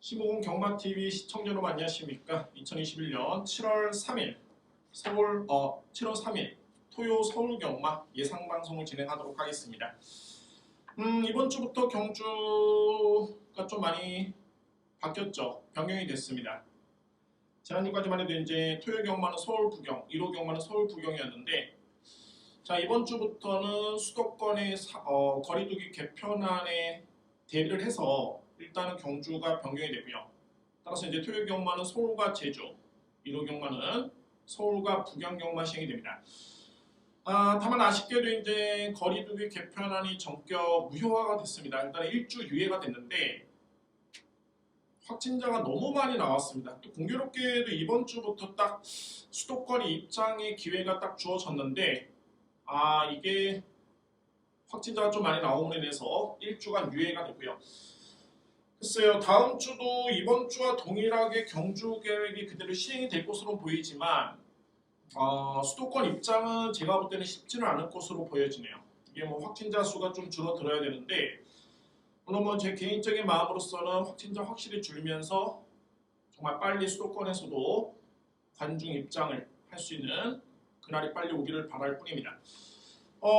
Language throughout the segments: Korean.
15금 경마TV 시청자 여러분 안녕하십니까. 2021년 7월 3일 7월 3일 토요 서울경마 예상방송을 진행하도록 하겠습니다. 이번 주부터 경주가 좀 많이 바뀌었죠. 변경이 됐습니다. 지난주까지만 해도 이제 토요 경마는 서울 부경, 1호 경마는 서울 부경이었는데, 자 이번 주부터는 수도권의 거리두기 개편안에 대비를 해서 일단은 경주가 변경이 되고요. 따라서 이제 토요 경마는 서울과 제주, 1호 경마는 서울과 부경 경마 시행이 됩니다. 다만 아쉽게도 이제 거리두기 개편안이 전격 무효화가 됐습니다. 일단 일주 유예가 됐는데 확진자가 너무 많이 나왔습니다. 또 공교롭게도 이번 주부터 딱 수도권 입장의 기회가 딱 주어졌는데 이게 확진자가 좀 많이 나옴으로 인해서 일주간 유예가 되고요. 글쎄요, 다음 주도 이번 주와 동일하게 경주 계획이 그대로 시행이 될 것으로 보이지만 수도권 입장은 제가 볼 때는 쉽지는 않을 것으로 보여지네요. 이게 뭐 확진자 수가 좀 줄어들어야 되는데, 물론 뭐 제 개인적인 마음으로서는 확진자 확실히 줄면서 정말 빨리 수도권에서도 관중 입장을 할 수 있는 그날이 빨리 오기를 바랄 뿐입니다.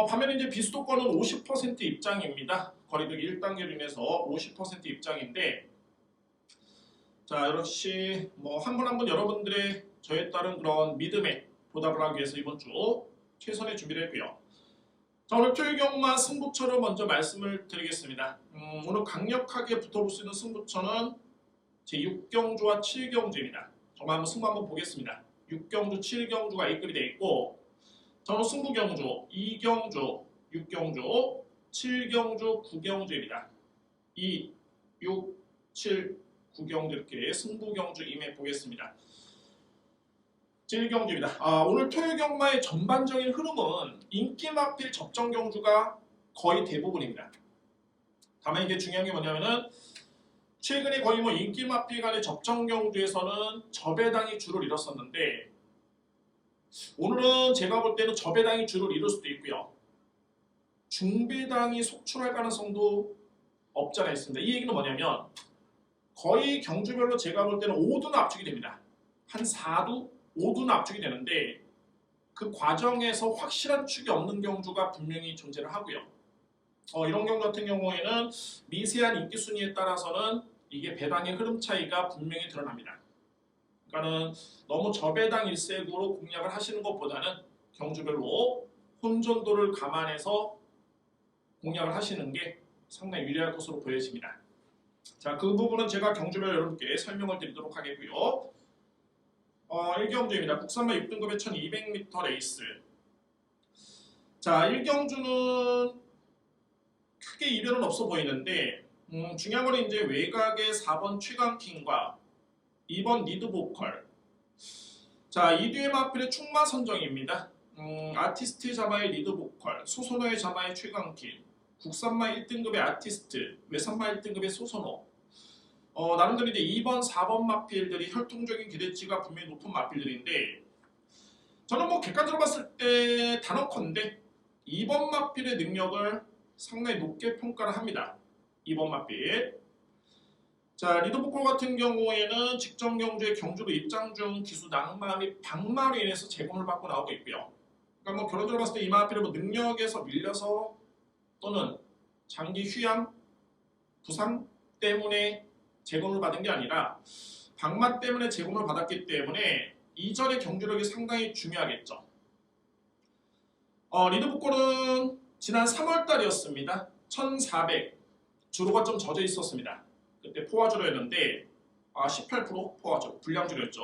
반면에 이제 비수도권은 50% 입장입니다. 거리두기 1단계로 인해서 50% 입장인데, 자 역시 뭐 한 분 한 분 여러분들의 저에 따른 그런 믿음에 보답을 하기 위해서 이번 주 최선의 준비를 했고요. 자 오늘 토요 경마 승부처를 먼저 말씀을 드리겠습니다. 오늘 강력하게 붙어볼 수 있는 승부처는 제 6경주와 7경주입니다. 정말 한번 승부 한번 보겠습니다. 6경주, 7경주가 이끌이 되어 있고, 저는 승부경주, 2경주, 6경주, 7경주, 9경주입니다. 2, 6, 7, 9경주 이렇게 승부경주 임해 보겠습니다. 7경주입니다. 오늘 토요경마의 전반적인 흐름은 인기마필 접전경주가 거의 대부분입니다. 다만 이게 중요한 게 뭐냐면은 최근에 거의 뭐 인기마필 간의 접전경주에서는 저배당이 주를 이뤘었는데, 오늘은 제가 볼 때는 저배당이 주를 이룰 수도 있고요. 중배당이 속출할 가능성도 없지 않아 있습니다. 이 얘기는 뭐냐면 거의 경주별로 제가 볼 때는 5두는 압축이 됩니다. 한 4두, 5두는 압축이 되는데 그 과정에서 확실한 축이 없는 경주가 분명히 존재를 하고요. 이런 경우 같은 경우에는 미세한 인기 순위에 따라서는 이게 배당의 흐름 차이가 분명히 드러납니다. 그러니까는 너무 저배당 일색으로 공략을 하시는 것보다는 경주별로 혼전도를 감안해서 공략을 하시는 게 상당히 유리할 것으로 보여집니다. 자, 그 부분은 제가 경주별 여러분께 설명을 드리도록 하겠고요. 1경주입니다. 국산마 6등급의 1200m 레이스. 자, 1경주는 크게 이변은 없어 보이는데, 중요한 건 이제 외곽의 4번 최강킹과 2번 리드보컬. 자, 이 뒤에 마필의 충마 선정입니다. 아티스트 자마의 리드보컬, 소선호의 자마의 최강킹, 국산마 1등급의 아티스트, 외산마 1등급의 소선호. 나름대로 이제 2번, 4번 마필들이 혈통적인 기대치가 분명히 높은 마필들인데, 저는 뭐 객관적으로 봤을 때 단언컨대 2번 마필의 능력을 상당히 높게 평가를 합니다. 2번 마필. 자, 리드보컬 같은 경우에는 직전 경주의 경주로 입장 중 기수 낙마 및 박마로 인해서 제공을 받고 나오고 있고요. 그러니까 뭐 결론적으로 봤을 때 이 마필은 뭐 능력에서 밀려서 또는 장기 휴양, 부상 때문에 제공을 받은 게 아니라 박마 때문에 제공을 받았기 때문에 이전의 경주력이 상당히 중요하겠죠. 리드보컬은 지난 3월달이었습니다. 1400 주로가 좀 젖어 있었습니다. 그때 포화주로였는데 18% 포화주, 불량주로였죠.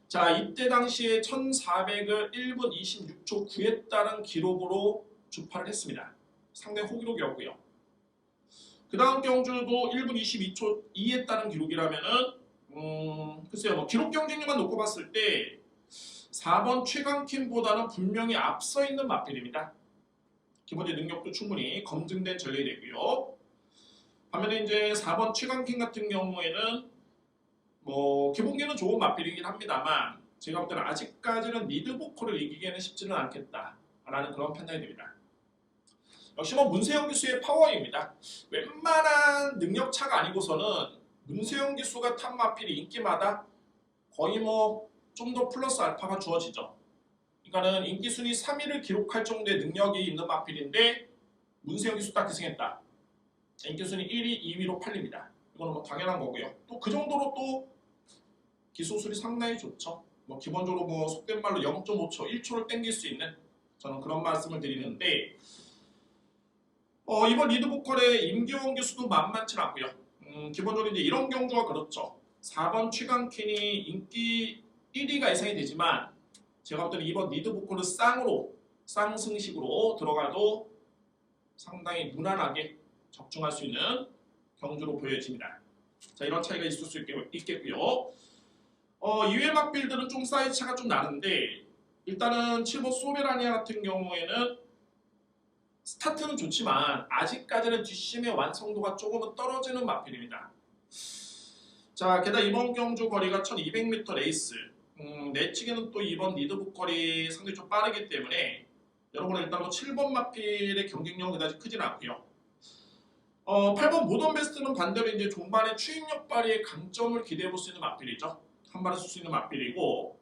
자, 이때 당시에 1400을 1분 26초 9에 따른 기록으로 주파를 했습니다. 상당히 호기록이었고요. 그 다음 경주도 1분 22초 2에 따른 기록이라면은 글쎄요, 뭐 기록 경쟁력만 놓고 봤을 때 4번 최강킴보다는 분명히 앞서 있는 마필입니다. 기본적인 능력도 충분히 검증된 전력이 되고요. 반면에 이제 4번 최강킹 같은 경우에는 뭐 기본기는 좋은 마필이긴 합니다만 제가 볼 때는 아직까지는 리드보컬을 이기기에는 쉽지는 않겠다라는 그런 판단이 됩니다. 역시 뭐 문세영 기수의 파워입니다. 웬만한 능력 차가 아니고서는 문세영 기수가 탑 마필이 인기마다 거의 뭐 좀 더 플러스 알파가 주어지죠. 그러니까는 인기 순위 3위를 기록할 정도의 능력이 있는 마필인데 문세영 기수 딱 기승했다. 인기 순위 1위, 2위로 팔립니다. 이거는 뭐 당연한 거고요. 또 그 정도로 또 기소술이 상당히 좋죠. 뭐 기본적으로 뭐 속된 말로 0.5초, 1초를 땡길 수 있는 저는 그런 말씀을 드리는데 이번 리드 보컬의 임기원 기수도 만만치 않고요. 기본적으로 이제 이런 경주가 그렇죠. 4번 최강킨이 인기 1위가 예상이 되지만 제가 볼 때는 이번 리드 보컬은 쌍승식으로 들어가도 상당히 무난하게 적중할 수 있는 경주로 보여집니다. 자, 이런 차이가 있을 수 있겠고요. 이외의 막빌들은 좀 사이즈 차가 좀 나는데 일단은 7번 소베라니아 같은 경우에는 스타트는 좋지만 아직까지는 뒷심의 완성도가 조금은 떨어지는 막빌입니다. 자, 게다가 이번 경주 거리가 1200m 레이스 내치기는 또 이번 리드 보컬이 상당히 좀 빠르기 때문에 여러분 일단 뭐 7번 마필의 경쟁력은 그다지 크진 않고요. 8번 모던 베스트는 반대로 이제 종반의 추임력 발휘의 강점을 기대해 볼 수 있는 마필이죠. 한 발에 쓸 수 있는 마필이고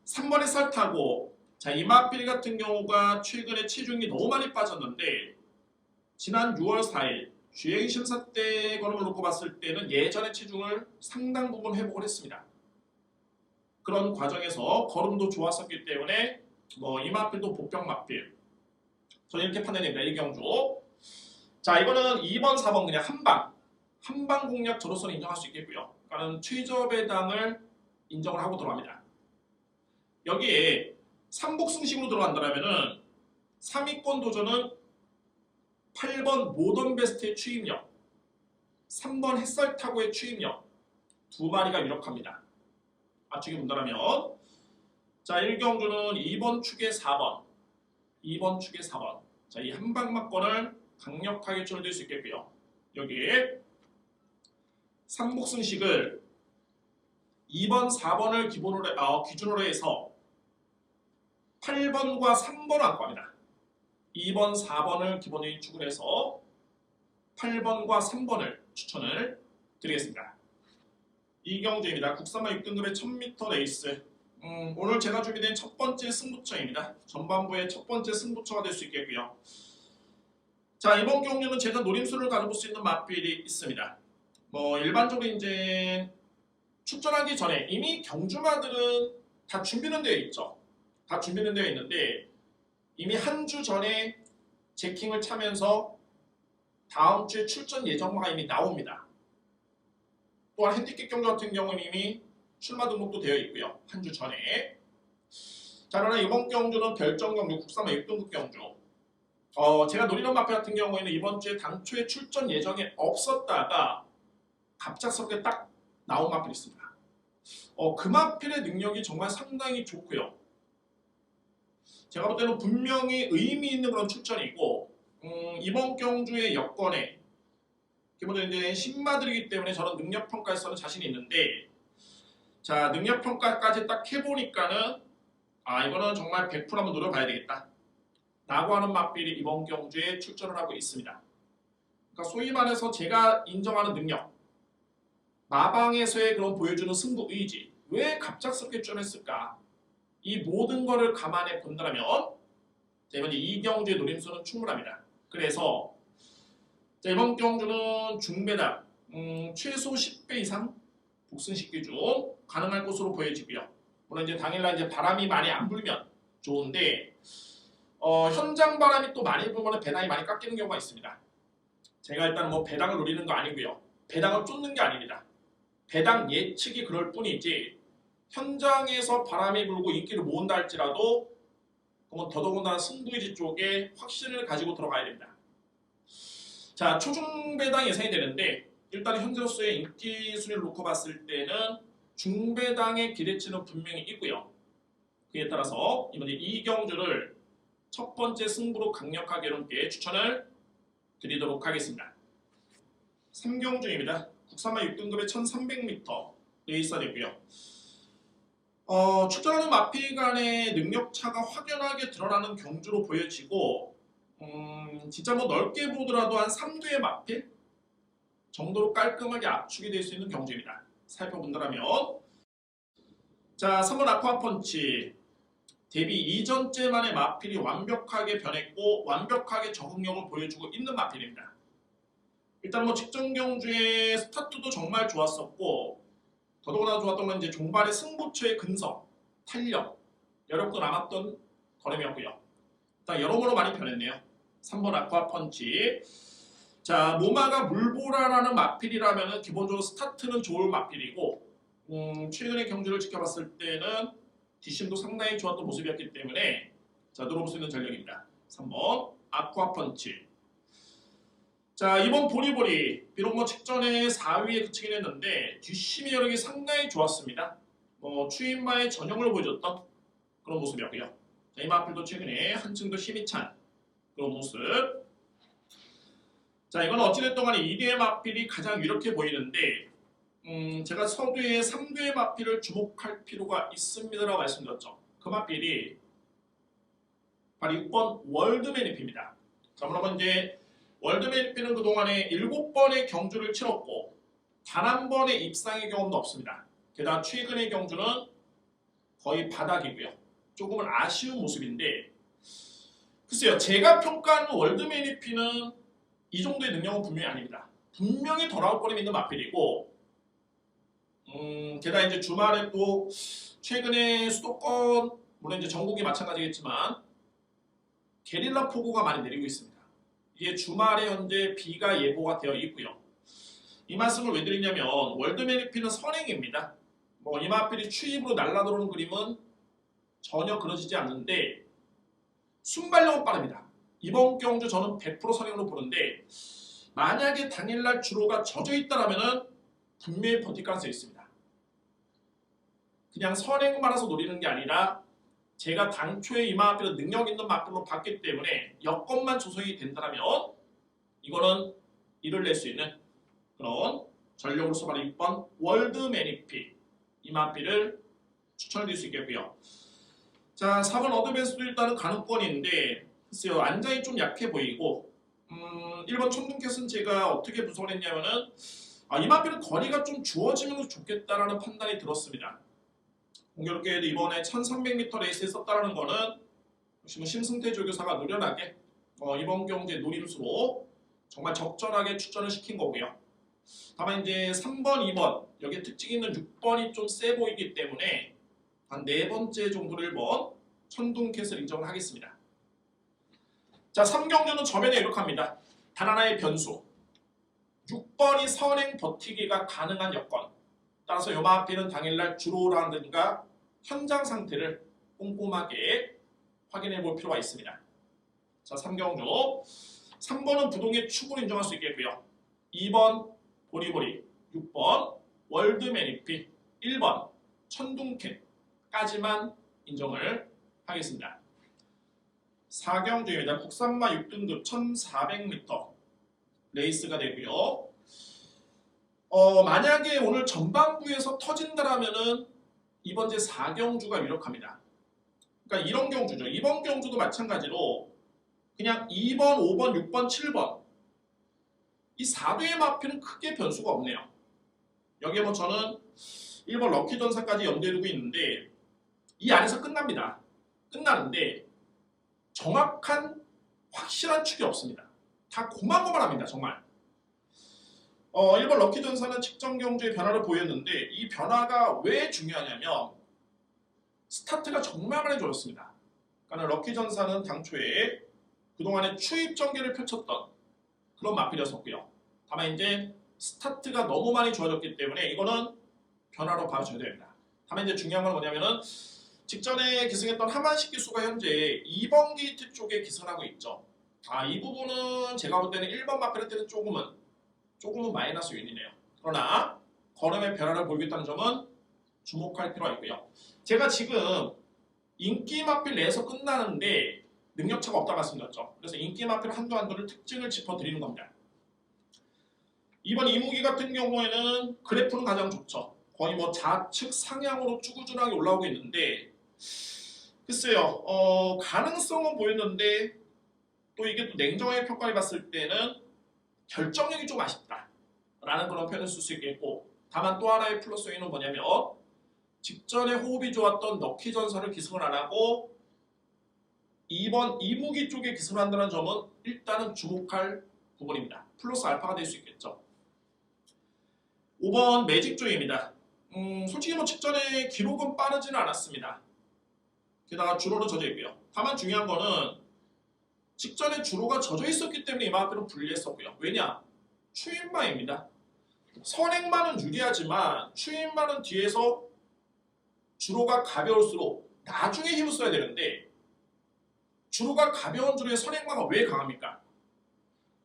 3번의 살타고 자, 이 마필 같은 경우가 최근에 체중이 너무 많이 빠졌는데 지난 6월 4일 주행 심사 때 걸음을 놓고 봤을 때는 예전의 체중을 상당 부분 회복을 했습니다. 그런 과정에서 걸음도 좋았었기 때문에 뭐 이 마필도 복병 마필 저는 이렇게 판단됩니다. 이 경주. 자, 이거는 2번, 4번 그냥 한방 공략 저로서는 인정할 수 있겠고요. 그러니까 최저 배당을 인정을 하고 들어갑니다. 여기에 삼복승식으로 들어간다면은 3위권 도전은 8번 모던 베스트의 추임력, 3번 햇살타고의 추임력 두 마리가 유력합니다. 맞추기 본다면 자, 1경주는 2번 축의 4번, 2번 축의 4번 자, 이 한방막권을 강력하게 줄여들 수 있겠고요. 여기에 삼복승식을 2번, 4번을 기준으로 해서 8번과 3번을 안고 합니다. 2번, 4번을 기본적인 축을 해서 8번과 3번을 추천을 드리겠습니다. 이경주입니다. 국산마 6등급의 1000m 레이스. 오늘 제가 준비된 첫 번째 승부처입니다. 전반부의 첫 번째 승부처가 될 수 있겠고요. 자, 이번 경주는 제가 노림수를 가져볼 수 있는 마필이 있습니다. 뭐 일반적으로 이제 출전하기 전에 이미 경주마들은 다 준비는 되어 있죠. 다 준비는 되어 있는데 이미 한 주 전에 제킹을 차면서 다음 주에 출전 예정마가 이미 나옵니다. 또한 핸디캡 경주 같은 경우는 이미 출마 등록도 되어 있고요. 한 주 전에. 자, 그러나 이번 경주는 별정 경주, 국산마 6등급 경주. 제가 노리는 마필 같은 경우에는 이번 주에 당초에 출전 예정에 없었다가 갑작스럽게 딱 나온 마필이 있습니다. 그 마필의 능력이 정말 상당히 좋고요. 제가 볼 때는 분명히 의미 있는 그런 출전이고 이번 경주의 여건에 기본적으로 이제 신마들이기 때문에 저는 능력평가에서는 자신이 있는데 자, 능력평가까지 딱 해보니까는 이거는 정말 100% 한번 노려봐야 되겠다 라고 하는 마필이 이번 경주에 출전을 하고 있습니다. 그러니까 소위 말해서 제가 인정하는 능력 마방에서의 그런 보여주는 승부 의지 왜 갑작스럽게 출전했을까 이 모든 거를 감안해 본다면 자, 이번 이 경주의 노림수는 충분합니다. 그래서 자, 이번 경주는 중배당 최소 10배 이상 복승식 기준 가능할 것으로 보여지고요. 물론 이제 당일날 이제 바람이 많이 안 불면 좋은데 현장 바람이 또 많이 불면 배당이 많이 깎이는 경우가 있습니다. 제가 일단 뭐 배당을 노리는 거 아니고요. 배당을 쫓는 게 아닙니다. 배당 예측이 그럴 뿐이지 현장에서 바람이 불고 인기를 모은다 할지라도 그러면 더더군다나 승부의지 쪽에 확신을 가지고 들어가야 됩니다. 자, 초중 배당 예상이 되는데 일단 현재로서의 인기 순위를 놓고 봤을 때는 중배당의 기대치는 분명히 있고요. 그에 따라서 이번에 이 경주를 첫 번째 승부로 강력하게 여러분께 추천을 드리도록 하겠습니다. 3경주입니다. 국산마 6등급의 1300m 레이스가 되고요. 출전하는 마필 간의 능력차가 확연하게 드러나는 경주로 보여지고 진짜 뭐 넓게 보더라도 한 3두의 마필 정도로 깔끔하게 압축이 될 수 있는 경주입니다. 살펴본다면 자, 3번 아쿠아펀치 데뷔 이전째만의 마필이 완벽하게 변했고 완벽하게 적응력을 보여주고 있는 마필입니다. 일단 뭐 직전 경주의 스타트도 정말 좋았었고 더더구나 좋았던 건 이제 종반의 승부처의 근성, 탄력, 여력도 남았던 걸음이었고요. 일단 여러모로 많이 변했네요. 3번 아쿠아펀치. 자, 모마가 물보라라는 마필이라면 기본적으로 스타트는 좋을 마필이고 최근의 경주를 지켜봤을 때는 뒷심도 상당히 좋았던 모습이었기 때문에 자, 들어볼 수 있는 전력입니다. 3번 아쿠아펀치. 자, 이번 보리보리 비록 뭐 직전에 4위에 그치긴 했는데 뒷심의 여력이 상당히 좋았습니다. 뭐 추인마의 전형을 보여줬던 그런 모습이었고요. 자, 이 마필도 최근에 한층 더 힘이 찬 그런 모습. 자, 이건 어찌됐든 간에 2대의 마필이 가장 이렇게 보이는데 제가 서두에 3대의 마필을 주목할 필요가 있습니다라고 말씀드렸죠. 그 마필이 바로 6번 월드맨이피입니다. 자, 물론 이제 월드맨이피는 그동안에 7번의 경주를 치렀고 단 한 번의 입상의 경험도 없습니다. 게다가 최근의 경주는 거의 바닥이고요. 조금은 아쉬운 모습인데 글쎄요. 제가 평가하는 월드맨이피는 이 정도의 능력은 분명히 아닙니다. 분명히 더 나올 거리 있는 마필이고 게다가 이제 주말에 또 최근에 수도권 물론 이제 전국이 마찬가지겠지만 게릴라 폭우가 많이 내리고 있습니다. 이게 주말에 현재 비가 예보가 되어 있고요. 이 말씀을 왜 드리냐면 월드맨이피는 선행입니다. 뭐 이 마필이 추입으로 날아들어오는 그림은 전혀 그러지지 않는데 순발력은 빠릅니다. 이번 경주 저는 100% 선행으로 보는데 만약에 당일날 주로가 젖어 있다라면은 분명히 버틸 가능성이 있습니다. 그냥 선행만 해서 노리는 게 아니라 제가 당초에 이 마필을 능력 있는 마필로 봤기 때문에 여건만 조성이 된다면 이거는 이를 낼 수 있는 그런 전력으로서 바로 6번 월드맨이피 이 마필을 추천드릴 수 있겠고요. 자, 4번 어드밴스도 일단은 가능권인데 글쎄요. 안장이 좀 약해 보이고 1번 천둥캣은 제가 어떻게 분석을 했냐면은 이 마필은 거리가 좀 주어지면 좋겠다라는 판단이 들었습니다. 공교롭게도 이번에 1300m 레이스에 썼다는 거는 역시 심승태 조교사가 노련하게 이번 경주의 노림수로 정말 적절하게 추천을 시킨 거고요. 다만 이제 3번, 2번 여기에 특징 있는 6번이 좀 세 보이기 때문에 한 4번째 정도를 1번 천둥캣을 인정을 하겠습니다. 자, 3경주는 저변에 이렇게합니다. 단 하나의 변수 6번이 선행 버티기가 가능한 여건 따라서 요 마필은 당일날 주로라든가 현장 상태를 꼼꼼하게 확인해 볼 필요가 있습니다. 자, 3경주 3번은 부동의 축으로 인정할 수 있겠고요. 2번 보리보리 6번 월드맨이피 1번 천둥캣까지만 인정을 하겠습니다. 4경주입니다. 국산마 6등급 1400m 레이스가 되고요. 만약에 오늘 전반부에서 터진다라면은 이번 제 4경주가 유력합니다. 그러니까 이런 경주죠. 이번 경주도 마찬가지로 그냥 2번, 5번, 6번, 7번 이 4대의 마필은 크게 변수가 없네요. 여기에 뭐 저는 1번 럭키전사까지 염두에 두고 있는데 이 안에서 끝납니다. 끝나는데 정확한 확실한 축이 없습니다. 다 고만고만합니다. 정말. 1번 럭키전사는 직전 경주의 변화를 보였는데 이 변화가 왜 중요하냐면 스타트가 정말 많이 좋았습니다. 그러니까 럭키전사는 당초에 그동안에 추입 전개를 펼쳤던 그런 마필이었었고요. 다만 이제 스타트가 너무 많이 좋아졌기 때문에 이거는 변화로 봐줘야 됩니다. 다만 이제 중요한 건 뭐냐면은 직전에 기승했던 하만식 기수가 현재 2번 게이트 쪽에 기승하고 있죠. 이 부분은 제가 볼 때는 1번 마필 때는 조금은 마이너스 요인이네요. 그러나 걸음의 변화를 보이겠다는 점은 주목할 필요가 있고요. 제가 지금 인기 마필 내에서 끝나는데 능력차가 없다고 말씀드렸죠. 그래서 인기 마필 한도를 특징을 짚어드리는 겁니다. 이번 이무기 같은 경우에는 그래프는 가장 좋죠. 거의 뭐 좌측 상향으로 쭈구쭈하게 올라오고 있는데 글쎄요. 가능성은 보였는데 또 이게 또 냉정하게 평가해 봤을 때는 결정력이 좀 아쉽다 라는 그런 표현을 쓸 수 있겠고, 다만 또 하나의 플러스 요인은 뭐냐면 직전에 호흡이 좋았던 럭키 전사를 기승을 안 하고 2번 이무기 쪽에 기승을 한다는 점은 일단은 주목할 부분입니다. 플러스 알파가 될 수 있겠죠. 5번 매직 조이입니다. 솔직히 뭐 직전에 기록은 빠르지는 않았습니다. 게다가 주로로 젖어 있고요. 다만 중요한 거는 직전에 주로가 젖어 있었기 때문에 이만큼 불리했었고요. 왜냐? 추인마입니다. 선행마는 유리하지만 추인마는 뒤에서 주로가 가벼울수록 나중에 힘을 써야 되는데, 주로가 가벼운 주로의 선행마가 왜 강합니까?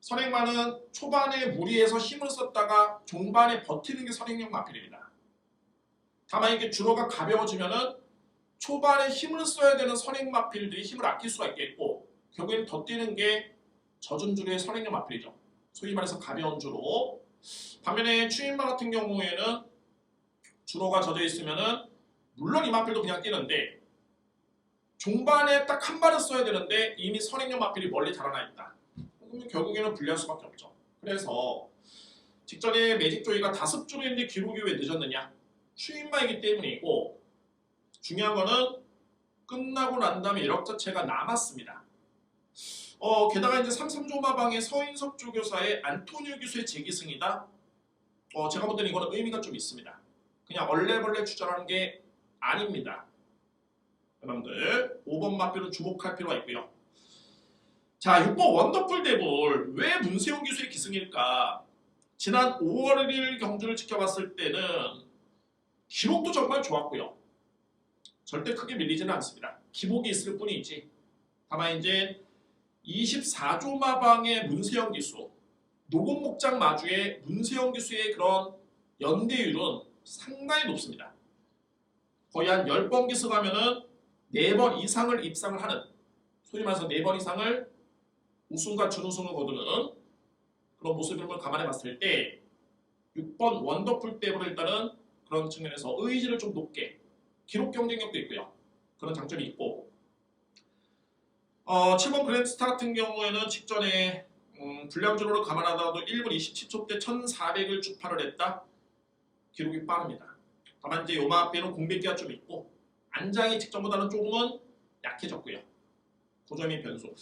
선행마는 초반에 무리해서 힘을 썼다가 종반에 버티는 게 선행력 마필입니다. 다만 이게 주로가 가벼워지면은 초반에 힘을 써야 되는 선행 마필들이 힘을 아낄 수가 있겠고, 결국에는 더 뛰는 게 젖은 주로의 선행력 마필이죠. 소위 말해서 가벼운 주로. 반면에 추인마 같은 경우에는 주로가 젖어 있으면은 물론 이 마필도 그냥 뛰는데 종반에 딱 한 발을 써야 되는데 이미 선행력 마필이 멀리 달아나 있다. 그러면 결국에는 불리할 수밖에 없죠. 그래서 직전에 매직 조이가 5주로인데 기록이 왜 늦었느냐? 추인마이기 때문이고, 중요한 거는 끝나고 난 다음에 이력 자체가 남았습니다. 게다가 이제 33조마방의 서인석 조교사의 안토니오 교수의 재기승이다. 제가 볼 때는 이거는 의미가 좀 있습니다. 그냥 얼레벌레 추절하는 게 아닙니다. 여러분들 5번 마필은 주목할 필요가 있고요. 자, 6번 원더풀 데블. 왜 문세용 교수의 기승일까? 지난 5월 1일 경주를 지켜봤을 때는 기록도 정말 좋았고요. 절대 크게 밀리지는 않습니다. 기복이 있을 뿐이지. 다만 이제 24조 마방의 문세영 기수, 노곤목장 마주의 문세영 기수의 그런 연대율은 상당히 높습니다. 거의 한 10번 기승하면은 4번 이상을 입상을 하는, 소위 말해서 4번 이상을 우승과 준우승을 거두는 그런 모습을 감안해 봤을 때 6번 원더풀 때문에 일단은 그런 측면에서 의지를 좀 높게, 기록 경쟁력도 있고요. 그런 장점이 있고, 7번 그랜드스타 같은 경우에는 직전에 불량주로를 감안하다가도 1분 27초 때 1400을 주파를 했다. 기록이 빠릅니다. 다만 이제 요마페는 공백기가 좀 있고 안장이 직전보다는 조금은 약해졌고요. 그 점이 변수.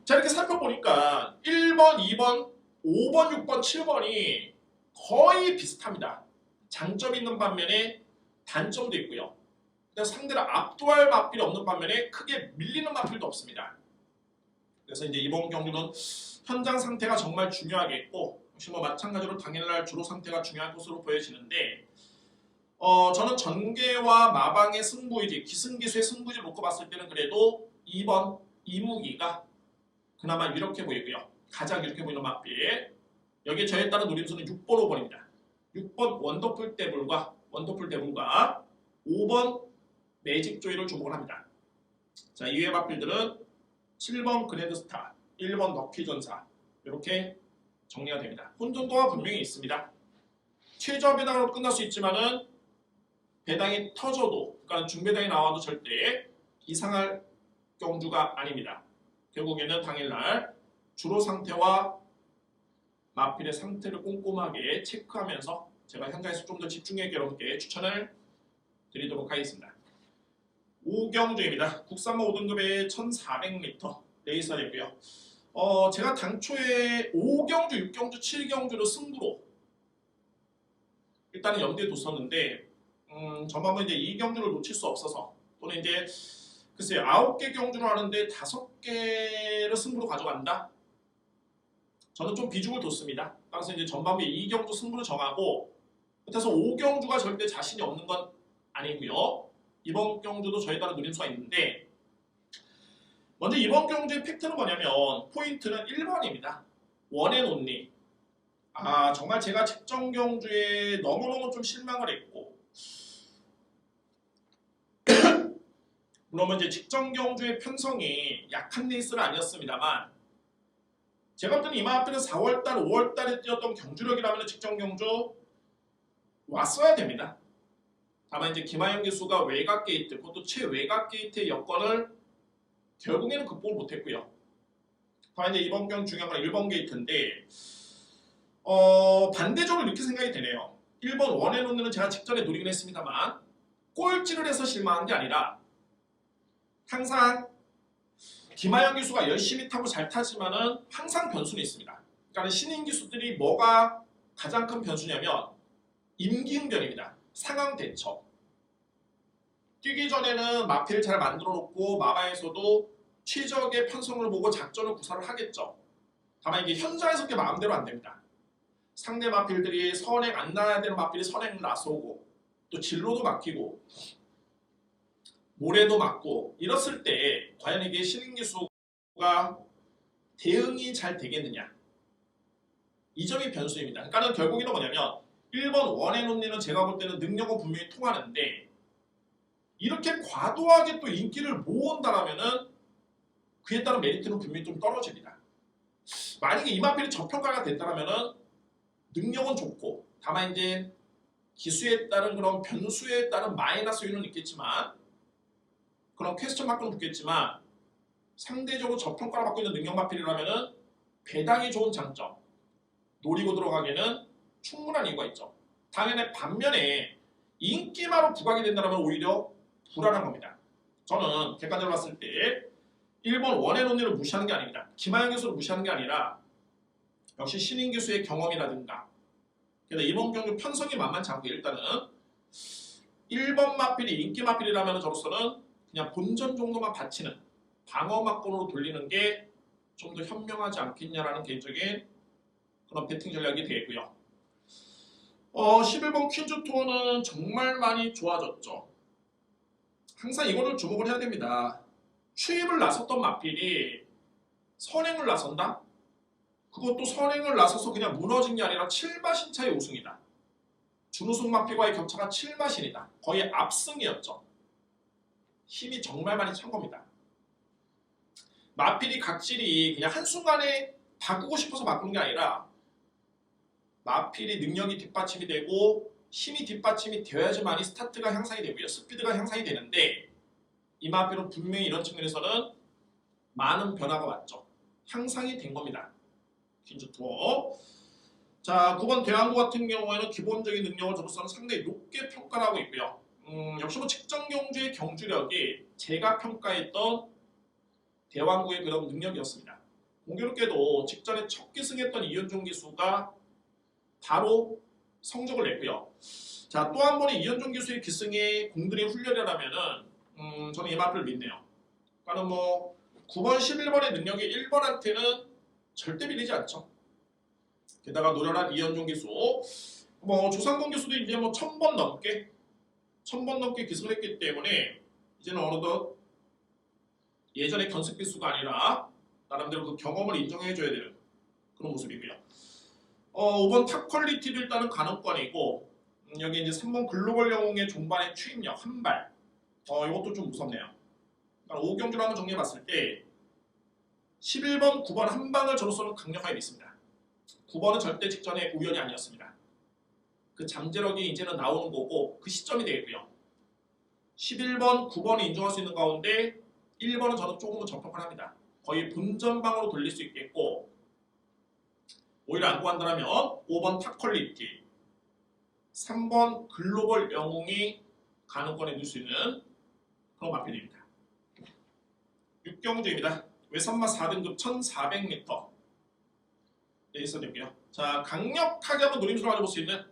자, 이렇게 살펴보니까 1번, 2번, 5번, 6번, 7번이 거의 비슷합니다. 장점이 있는 반면에 단점도 있고요. 상대를 압도할 마필이 없는 반면에 크게 밀리는 마필도 없습니다. 그래서 이제 이번 경기는 현장 상태가 정말 중요하겠고, 역시 뭐 마찬가지로 당일날 주로 상태가 중요한 것으로 보여지는데, 저는 전개와 마방의 승부이지, 기승기수의 승부를 놓고 봤을 때는 그래도 2번 이무기가 그나마 유력해 보이고요. 가장 유력해 보이는 마필. 여기에 저에 따른 노림수는 6번, 5번입니다. 6번 원더풀 데블과 5번 매직 조이를 주목을 합니다. 자, 이외의 마필들은 7번 그랜드스타, 1번 럭키전사 이렇게 정리가 됩니다. 혼돈도가 분명히 있습니다. 최저 배당으로 끝날 수 있지만은 배당이 터져도, 그러니까 중배당이 나와도 절대 이상할 경주가 아닙니다. 결국에는 당일날 주로 상태와 마필의 상태를 꼼꼼하게 체크하면서 제가 현장에서 좀 더 집중력 여러분께 추천을 드리도록 하겠습니다. 5경주입니다. 국산마 5등급의 1400m 레이서였고요. 제가 당초에 5경주, 6경주, 7경주를 승부로 일단은 염두에 뒀었는데 전반부 이제 2경주를 놓칠 수 없어서, 또는 이제 글쎄요 9개 경주를 하는데 5개를 승부로 가져간다? 저는 좀 비중을 뒀습니다. 따라서 이제 전반부에 2경주 승부를 정하고, 그래서 5경주가 절대 자신이 없는 건 아니고요. 이번 경주도 저에 따라 노림수가 있는데, 먼저 이번 경주의 팩트는 뭐냐면 포인트는 1번입니다. 원앤온리. 정말 제가 직전 경주에 너무너무 좀 실망을 했고, 물론 이제 직전 경주의 편성이 약한 레이스는 아니었습니다만, 제가 볼 때는 이맘때는 4월달, 5월달에 뛰었던 경주력이라면 직전 경주 왔어야 됩니다. 다만 이제 김하영 기수가 외곽 게이트, 그것도 최외곽 게이트의 여건을 결국에는 극복을 못했고요. 다만 이제 이번 경주 중요한 건 1번 게이트인데, 반대적으로 이렇게 생각이 되네요. 1번 원앤온리는 제가 직전에 노리긴 했습니다만 꼴찌를 해서 실망한 게 아니라 항상 김하영 기수가 열심히 타고 잘 타지만은 항상 변수는 있습니다. 그러니까 신인 기수들이 뭐가 가장 큰 변수냐면 임기응변입니다. 상황 대처. 뛰기 전에는 마필 잘 만들어 놓고 마바에서도 최적의 편성을 보고 작전을 구사를 하겠죠. 다만 이게 현장에서 그게 마음대로 안 됩니다. 상대 마필들이 선행 안 나야 되는 마필이 선행을 나서고 또 진로도 막히고 모래도 맞고 이랬을 때 과연 이게 신인 기수가 대응이 잘 되겠느냐, 이 점이 변수입니다. 그러니까 결국에는 뭐냐면 1번 원앤온리는 제가 볼 때는 능력은 분명히 통하는데 이렇게 과도하게 또 인기를 모은다라면은 그에 따른 메리트는 분명히 좀 떨어집니다. 만약에 이 마필이 저평가가 됐다라면은 능력은 좋고 다만 이제 기수에 따른 그런 변수에 따른 마이너스 요인은 있겠지만 그런 퀘스천 마크는 붙겠지만 상대적으로 저평가를 받고 있는 능력 마필이라면은 배당이 좋은 장점, 노리고 들어가기에는 충분한 이유가 있죠. 당연히 반면에 인기마로 부각이 된다면 오히려 불안한 겁니다. 저는 객관적으로 봤을 때 1번 원앤온리를 무시하는 게 아닙니다. 김하영 교수를 무시하는 게 아니라 역시 신인 교수의 경험이라든가 이번 경주 편성이 만만치 않고 일단은 1번 마필이 인기 마필이라면 저로서는 그냥 본전 정도만 바치는 방어 막건으로 돌리는 게 좀 더 현명하지 않겠냐라는 개인적인 그런 배팅 전략이 되고요. 11번 퀸즈 투어는 정말 많이 좋아졌죠. 항상 이거를 주목을 해야 됩니다. 추입을 나섰던 마필이 선행을 나선다? 그것도 선행을 나서서 그냥 무너진 게 아니라 7마신 차의 우승이다. 준우승 마필과의 격차가 7마신이다. 거의 압승이었죠. 힘이 정말 많이 찬 겁니다. 마필이 각질이 그냥 한순간에 바꾸고 싶어서 바꾸는 게 아니라 마필이 능력이 뒷받침이 되고 힘이 뒷받침이 되어야지만이 스타트가 향상이 되고요. 스피드가 향상이 되는데 이 마필은 분명히 이런 측면에서는 많은 변화가 왔죠. 향상이 된 겁니다. 퀸즈 투어. 자, 9번 대왕구 같은 경우에는 기본적인 능력을 저로서는 상당히 높게 평가를 하고 있고요. 역시 뭐 직전 경주의 경주력이 제가 평가했던 대왕구의 그런 능력이었습니다. 공교롭게도 직전에 첫 기승했던 이현종 기수가 바로 성적을 냈고요. 자, 또 한 번의 이현종 기수의 기승에 공들인 훈련이라면은 저는 이 마필을 믿네요. 그러니까 뭐 9번, 11번의 능력이 1번한테는 절대 밀리지 않죠. 게다가 노련한 이현종 기수, 뭐 조상권 기수도 이제 뭐 1000번 넘게 기승을 했기 때문에 이제는 어느덧 예전의 견습 기수가 아니라 나름대로 그 경험을 인정해줘야 되는 그런 모습이고요. 5번 탑 퀄리티도 일단은 가능권이고 여기 이제 3번 글로벌 영웅의 종반의 추입력 한 발. 이것도 좀 무섭네요. 그러니까 5경주를 한번 정리해봤을 때 11번, 9번 한 방을 저로서는 강력하게 믿습니다. 9번은 절대 직전에 우연이 아니었습니다. 그 잠재력이 이제는 나오는 거고 그 시점이 되겠고요. 11번, 9번이 인정할 수 있는 가운데 1번은 저는 조금은 저평가를 합니다. 거의 본전방으로 돌릴 수 있겠고 오히려 안 구한다면 5번 탑 퀄리티, 3번 글로벌 영웅이 가능권에 둘 수 있는 그런 마필입니다. 6경주입니다. 외선마 4등급 1400m 레이서 되고요. 자, 강력하게 한번 노림수를 가져볼 수 있는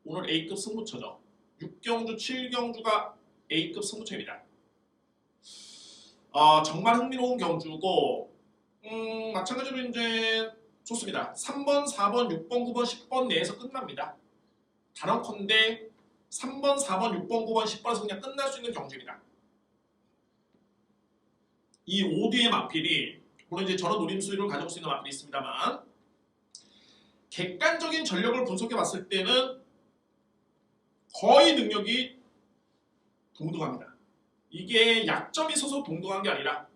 오늘 A급 승부처죠. 6경주, 7경주가 A급 승부처입니다. 정말 흥미로운 경주고 마찬가지로 이제 좋습니다. 3번, 4번, 6번, 9번, 10번 내에서 끝납니다. 단언컨대 3번, 4번, 6번, 9번, 10번에서 그냥 끝날 수 있는 경주입니다. 이 5뒤의 마필이 물론 이제 저런 노림수를 가져올 수 있는 마필이 있습니다만 객관적인 전력을 분석해 봤을 때는 거의 능력이 동등합니다. 이게 약점이 있어서 동등한 게 아니라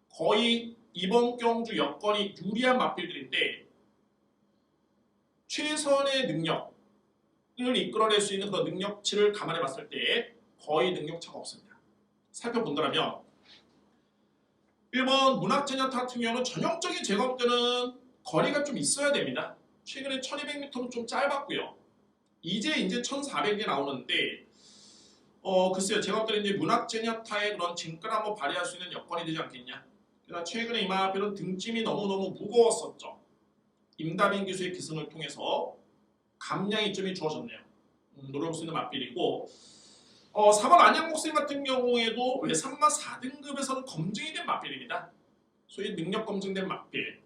거의 이번 경주 여건이 유리한 마필들인데 최선의 능력을 이끌어낼 수 있는 그런 능력치를 감안해 봤을 때 거의 능력차가 없습니다. 살펴본다면 1번 문학제냐타 같은 경우는 전형적인 제가 볼 때는 거리가 좀 있어야 됩니다. 최근에 1200m는 좀 짧았고요. 이제 1400이 나오는데 글쎄요. 제가 볼 때는 이제 문학제냐타의 그런 진가를 한번 발휘할 수 있는 여건이 되지 않겠냐. 그러나 최근에 이마필은 등짐이 너무너무 무거웠었죠. 임다빈 기수의 기승을 통해서 감량의 이점이 주어졌네요. 노려볼 수 있는 맞필이고 4번 안양목생 같은 경우에도 외산마 4등급에서는 검증이 된 맞필입니다. 소위 능력 검증된 맞필.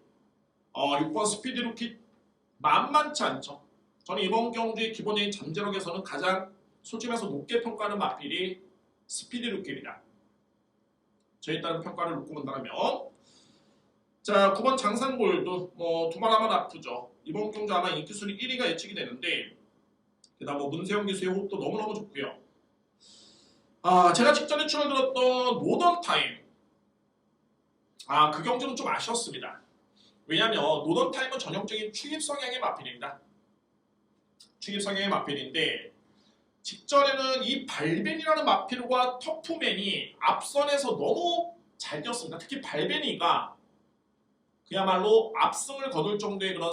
6번 스피드루키 만만치 않죠. 저는 이번 경주의 기본적인 잠재력에서는 가장 솔직히 말해서 높게 평가하는 맞필이 스피드루키입니다. 저에 따른 평가를 놓고 본다면 자 9번 장산골드 두말 하면 아프죠. 이번 경주 아마 인기순위 1위가 예측이 되는데 그다음 문세영 기수의 호흡도 너무너무 좋고요. 제가 직전에 출연들었던 노던타임 그 경주는 좀 아쉬웠습니다. 왜냐하면 노던타임은 전형적인 추입 성향의 마필입니다. 추입 성향의 마필인데 직전에는 이 발벤이라는 마필과 터프맨이 앞선에서 너무 잘 뛰었습니다. 특히 발벤이가 그야말로 압승을 거둘 정도의 그런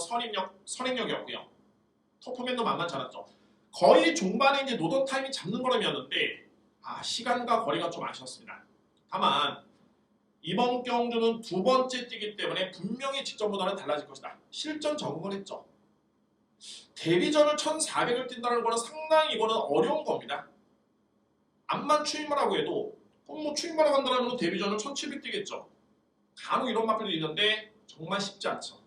선행력이었고요. 터프맨도 만만치 않았죠. 거의 중반에 이제 노던타임이 잡는 걸음이었는데 시간과 거리가 좀 아쉬웠습니다. 다만 이번 경주는 두 번째 뛰기 때문에 분명히 직전보다는 달라질 것이다. 실전 적응을 했죠. 데뷔전을 1400을 뛴다는 거는 상당히 이거는 어려운 겁니다. 암만 추임을 하고 해도 추임을 하고 한다면 데뷔전을 1700 뛰겠죠. 간혹 이런 마필도 있는데 정말 쉽지 않죠.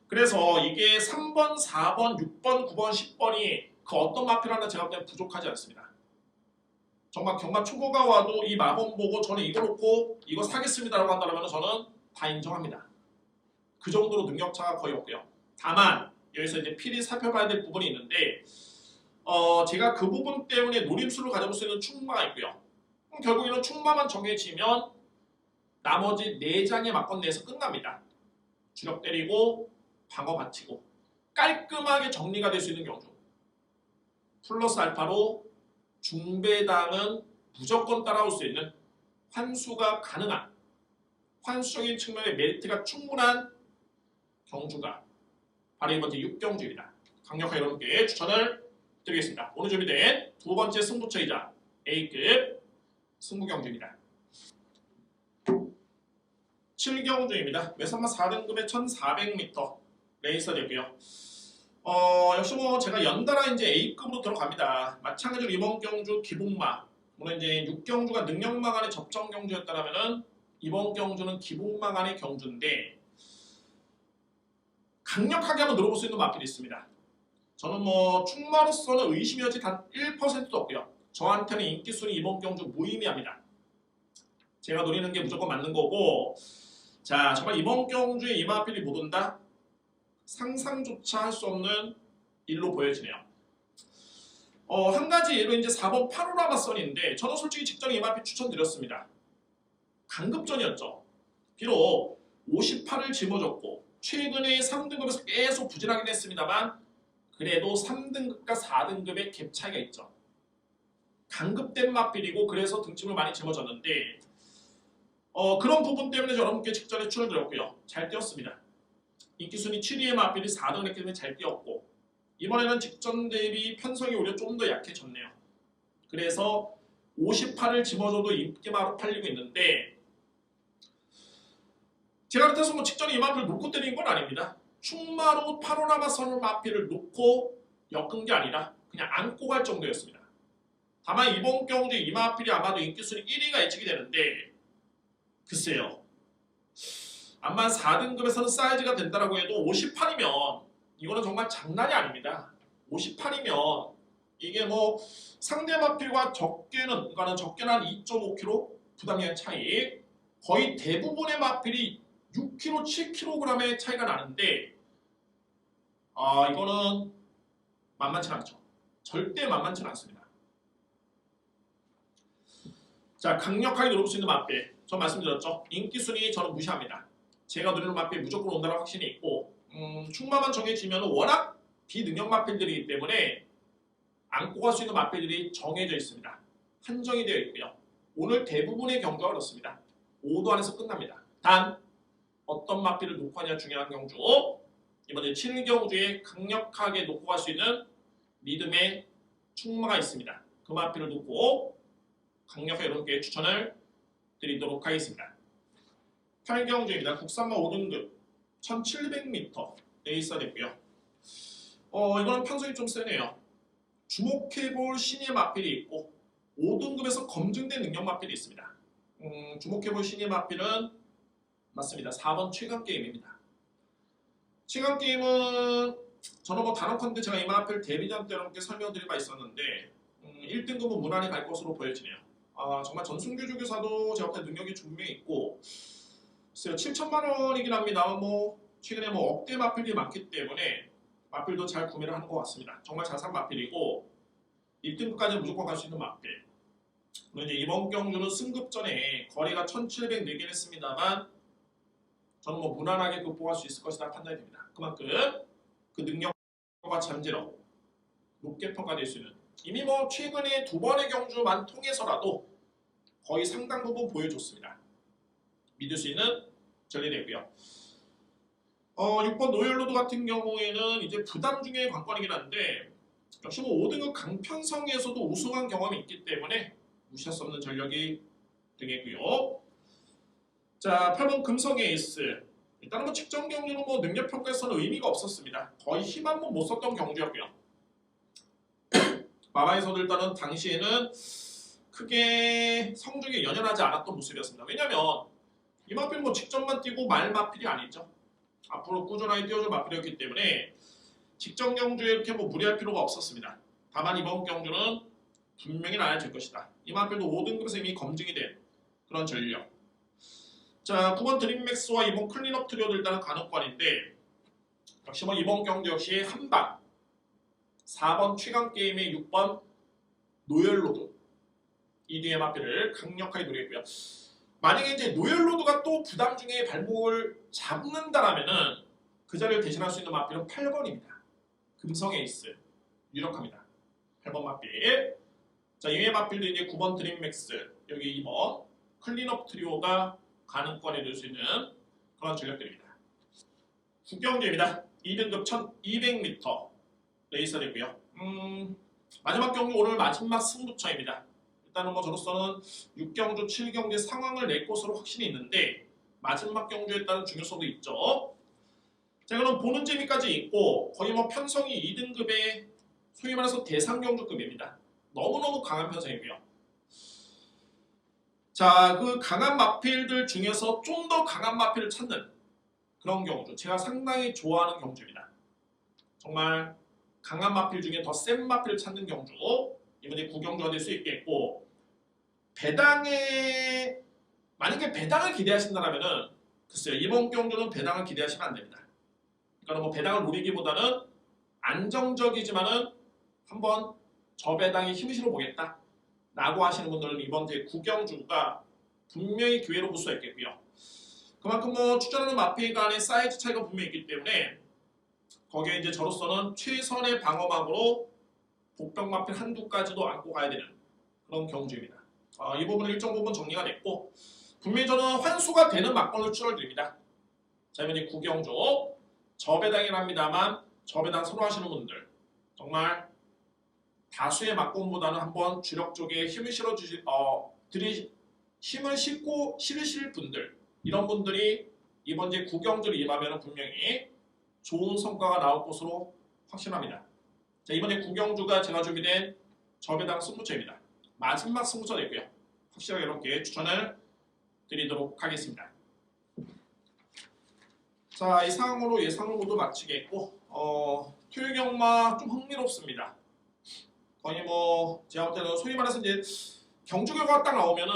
그래서 이게 3번, 4번, 6번, 9번, 10번이 그 어떤 마필 하나 제가 볼 때는 부족하지 않습니다. 정말 경마 초보가 와도 이 마법 보고 저는 이거 놓고 이거 사겠습니다라고 한다면 저는 다 인정합니다. 그 정도로 능력차가 거의 없고요. 다만 여기서 이제 필히 살펴봐야 될 부분이 있는데 제가 그 부분 때문에 노림수를 가져볼 수 있는 충마가 있고요. 결국 이런 충마만 정해지면 나머지 4장의 막건 내에서 끝납니다. 주력 때리고 방어 받치고 깔끔하게 정리가 될 수 있는 경주. 플러스 알파로 중배당은 무조건 따라올 수 있는 환수가 가능한 환수적인 측면의 메리트가 충분한 경주가 바로 이번 주 6경주입니다. 강력하게 여러분께 추천을 드리겠습니다. 오늘 준비된 두 번째 승부처이자 A급 승부경주입니다. 7경주입니다. 외산마 4등급의 1400m 레이서 되고요. 역시 제가 연달아 이제 A급으로 들어갑니다. 마찬가지로 이번 경주 기복마 물론 이제 6경주가 능력마 간의 접전 경주였다면은 이번 경주는 기복마 간의 경주인데 강력하게 한번 들어볼 수 있는 마필이 있습니다. 저는 충마로서는 의심이 어지 단 1%도 없고요. 저한테는 인기순위 이번 경주 무의미합니다. 제가 노리는 게 무조건 맞는 거고 자 정말 이번 경주에 이 마필이 못 온다? 상상조차 할 수 없는 일로 보여지네요. 한 가지 예로 이제 4번 파노라마 선인데 저는 솔직히 직전에 이 마필 추천드렸습니다. 강급전이었죠. 비록 58을 짊어졌고 최근에 3등급에서 계속 부진하긴 했습니다만 그래도 3등급과 4등급의 갭 차이가 있죠. 강급된 마필이고 그래서 등짐을 많이 짊어졌는데 그런 부분 때문에 여러분께 직전에 추천드렸고요. 잘 뛰었습니다. 인기순위 7위의 마필이 4등을 했기 때문에 잘 뛰었고 이번에는 직전 대비 편성이 오히려 좀 더 약해졌네요. 그래서 58을 짊어져도 인기마로 팔리고 있는데 제가 그렇다고 직전에 이 마필을 놓고 때린 건 아닙니다. 충마로 파노라마 선을 마필을 놓고 엮은 게 아니라 그냥 안고 갈 정도였습니다. 다만 이번 경주에 이 마필이 아마도 인기순위 1위가 예측이 되는데 글쎄요. 암만 4등급에서는 사이즈가 된다라고 해도 58이면 이거는 정말 장난이 아닙니다. 58이면 이게 상대 마필과 적게는 한 2.5kg 부담량 차이 거의 대부분의 마필이 6kg, 7kg의 차이가 나는데 이거는 만만치 않죠. 절대 만만치 않습니다. 자 강력하게 노려볼 수 있는 마필 전 말씀드렸죠. 인기순위 저는 무시합니다. 제가 노리는 마필 무조건 온다는 확신이 있고 충마만 정해지면 워낙 비능력 마필들이기 때문에 안고 갈 수 있는 마필들이 정해져 있습니다. 한정이 되어 있고요. 오늘 대부분의 경주가 그렇습니다. 5도 안에서 끝납니다. 단 어떤 마필을 놓고 하냐 중요한 경주 이번에 7경주에 강력하게 놓고 갈 수 있는 리듬의 충마가 있습니다. 그 마필을 놓고 강력하게 여러분께 추천을 드리도록 하겠습니다. 8경주입니다. 국산마 5등급 1700m 레이서 됐고요. 이거는 편성이 좀 세네요. 주목해볼 신의 마필이 있고 5등급에서 검증된 능력 마필이 있습니다. 주목해볼 신의 마필은 맞습니다. 4번 최강게임입니다. 최강게임은 저는 뭐 단언컨대 제가 이 마필 데뷔전 때 여러분께 설명드린 바 있었는데 1등급은 무난히 갈 것으로 보여지네요. 정말 전순규 교사도 제가 볼때 능력이 분명히 있고 7천만 원이긴 합니다. 뭐 최근에 뭐 억대 마필이 많기 때문에 마필도 잘 구매를 하는 것 같습니다. 정말 잘 산 마필이고 1등급까지는 무조건 갈 수 있는 마필. 물론 이제 이번 경주는 승급 전에 거리가 1700 내긴 했습니다만 저는 뭐 무난하게 극복할 수 있을 것이다 판단이 됩니다. 그만큼 그 능력과 잠재력 높게 평가될 수 있는 이미 뭐 최근에 2번의 경주만 통해서라도 거의 상당 부분 보여줬습니다. 믿을 수 있는 전리되고요. 6번 노열로드 같은 경우에는 이제 부담 중의 관건이긴 한데 역시 뭐 5등급 강편성에서도 우승한 경험이 있기 때문에 무시할 수 없는 전력이 되겠고요. 자, 8번 금성의 에이스. 일단은 뭐 측정 경주는 뭐 능력 평가에서는 의미가 없었습니다. 거의 힘 한 번 못 썼던 경주였고요. 마마에서도 일단은 당시에는 크게 성적에 연연하지 않았던 모습이었습니다. 왜냐면 이 마필은 뭐 직전만 뛰고 말 마필이 아니죠. 앞으로 꾸준하게 뛰어줄 마필이었기 때문에 직전 경주에 이렇게 뭐 무리할 필요가 없었습니다. 다만 이번 경주는 분명히 나아질 것이다. 이 마필도 5등급에서 이미 검증이 된 그런 전력. 자, 9번 드림맥스와 이번 클린업 트리오도 일단은 가능권인데 역시 뭐 이번 경주 역시 한방 4번 최강게임의 6번 노열로드 이 뒤의 마필을 강력하게 노리고요. 만약에 이제 노열로드가 또 부담 중에 발목을 잡는다라면은 그 자리를 대신할 수 있는 마필은 8번입니다. 금성 에이스 유력합니다. 8번 마필. 자, 이외의 마필도 이제 9번 드림맥스 여기 2번 클린업 트리오가 가능권에 넣을 수 있는 그런 전력들입니다. 국경주입니다. 2등급 1200m 레이서 되고요. 마지막 경주 오늘 마지막 승부처입니다. 일단은 뭐 저로서는 6경주, 7경주 상황을 낼 것으로 확신이 있는데 마지막 경주에 따른 중요성도 있죠. 자, 그럼 보는 재미까지 있고 거의 뭐 편성이 2등급의 소위 말해서 대상 경주급입니다. 너무너무 강한 편성이고요. 자, 그 강한 마필들 중에서 좀 더 강한 마필을 찾는 그런 경주. 제가 상당히 좋아하는 경주입니다. 정말 강한 마필 중에 더 센 마필을 찾는 경주. 이번에 9경주가 될 수 있겠고 배당에 만약에 배당을 기대하신다면은 글쎄요. 이번 경주는 배당을 기대하시면 안 됩니다. 그러니까 뭐 배당을 노리기보다는 안정적이지만은 한번 저 배당에 힘을 실어 보겠다. 라고 하시는 분들은 이번 9경주가 분명히 기회로 볼 수가 있겠고요. 그만큼 뭐 출전하는 마필 간의 사이즈 차이가 분명히 있기 때문에 거기에 이제 저로서는 최선의 방어막으로 복병 마필 한두 가지도 안고 가야 되는 그런 경주입니다. 이 부분은 일정 부분 정리가 됐고 분명히 저는 환수가 되는 막걸리를 추천드립니다. 자, 이번 9경주 저배당이랍니다만 저배당 선호하시는 분들 정말 다수의 막공보다는 한번 주력 쪽에 힘을 힘을 실으실 분들 이런 분들이 이번 9경주를 임하면 분명히 좋은 성과가 나올 것으로 확신합니다. 자, 이번에 9경주가 제가 준비된 저배당 승부처입니다. 마지막 승부처 되고요. 확실하게 이렇게 추천을 드리도록 하겠습니다. 자, 이 상황으로 예상을 모두 마치겠고 토요일 경마 좀 흥미롭습니다. 거의 뭐 제가 볼 때는 소위 말해서 이제 경주 결과가 딱 나오면은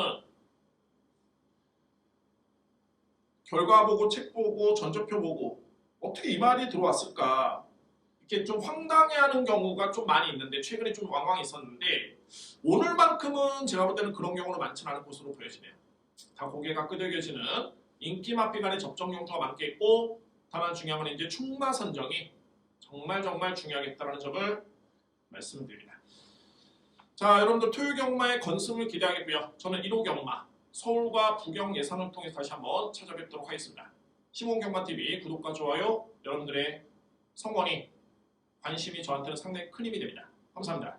결과 보고 책 보고 전조표 보고 어떻게 이 말이 들어왔을까 이렇게 좀 황당해하는 경우가 좀 많이 있는데 최근에 좀 왕왕 있었는데 오늘만큼은 제가 볼 때는 그런 경우는 많지는 않을 것으로 보여지네요. 다 고개가 끄덕여지는 인기 마필 간의 접점 경주가 많겠고 다만 중요한 건 이제 충마 선정이 정말 중요하겠다는 점을 말씀드립니다. 자, 여러분들 토요일 경마의 건승을 기대하겠고요. 저는 1호 경마 서울과 부경 예상을 통해서 다시 한번 찾아뵙도록 하겠습니다. 시몬경마TV 구독과 좋아요 여러분들의 선거니 관심이 저한테는 상당히 큰 힘이 됩니다. 감사합니다.